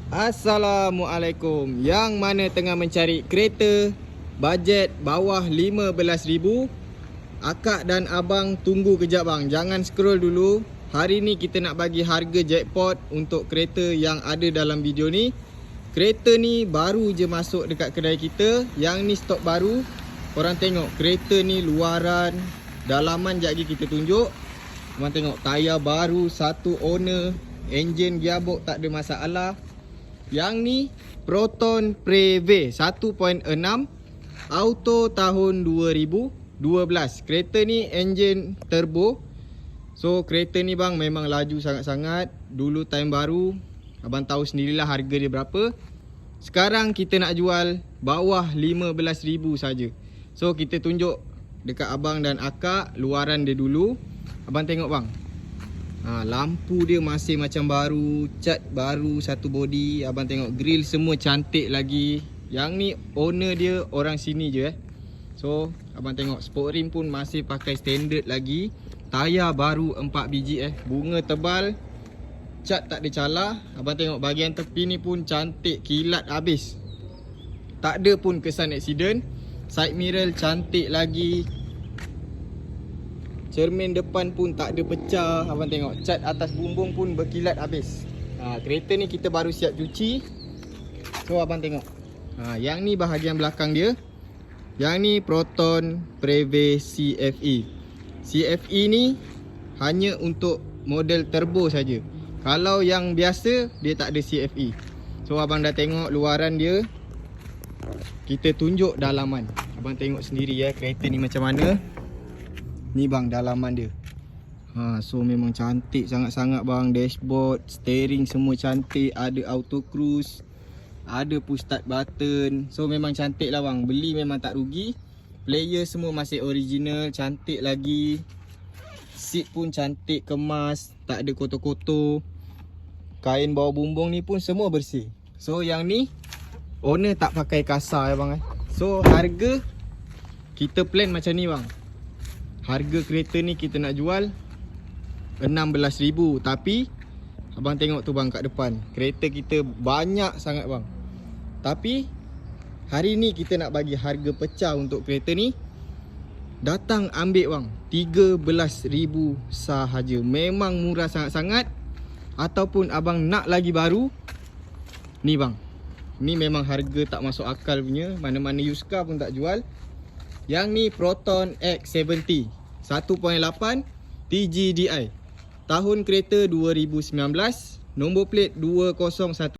Assalamualaikum. Yang mana tengah mencari kereta bajet bawah 15,000, akak dan abang tunggu kejap bang. Jangan scroll dulu. Hari ni kita nak bagi harga jackpot untuk kereta yang ada dalam video ni. Kereta ni baru je masuk dekat kedai kita. Yang ni stok baru. Korang tengok kereta ni luaran, dalaman jap lagi kita tunjuk. Korang tengok tayar baru, satu owner, enjin gearbox tak ada masalah. Yang ni Proton Preve 1.6 auto tahun 2012. Kereta ni enjin turbo. So kereta ni bang memang laju sangat-sangat. Dulu time baru, abang tahu sendirilah harga dia berapa. Sekarang kita nak jual bawah 15,000 saja. So kita tunjuk dekat abang dan akak luaran dia dulu. Abang tengok bang, lampu dia masih macam baru, cat baru satu body. Abang tengok grill semua cantik lagi. Yang ni owner dia orang sini je So abang tengok sport rim pun masih pakai standard lagi. Tayar baru 4 biji bunga tebal, cat tak ada calar. Abang tengok bahagian tepi ni pun cantik, kilat habis. Tak ada pun kesan aksiden. Side mirror cantik lagi. Cermin depan pun tak ada pecah. Abang tengok cat atas bumbung pun berkilat habis. Kereta ni kita baru siap cuci. So abang tengok, yang ni bahagian belakang dia. Yang ni Proton Preve CFE. CFE ni hanya untuk model turbo saja. Kalau yang biasa dia tak ada CFE. So abang dah tengok luaran dia. Kita tunjuk dalaman. Abang tengok sendiri kereta ni macam mana. Ni bang dalaman dia. So memang cantik sangat-sangat bang. Dashboard, steering semua cantik. Ada auto cruise, ada push start button. So memang cantik lah bang. Beli memang tak rugi. Player semua masih original, cantik lagi. Seat pun cantik, kemas, tak ada kotor-kotor. Kain bawah bumbung ni pun semua bersih. So yang ni owner tak pakai kasar bang So harga kita plan macam ni bang. Harga kereta ni kita nak jual 16,000. Tapi abang tengok tu bang kat depan, kereta kita banyak sangat bang. Tapi hari ni kita nak bagi harga pecah untuk kereta ni. Datang ambil bang, 13,000 sahaja. Memang murah sangat-sangat. Ataupun abang nak lagi baru, ni bang, ni memang harga tak masuk akal punya. Mana-mana used car pun tak jual. Yang ni Proton X70 1.8 TGDI. Tahun kereta 2019. Nombor plate 201.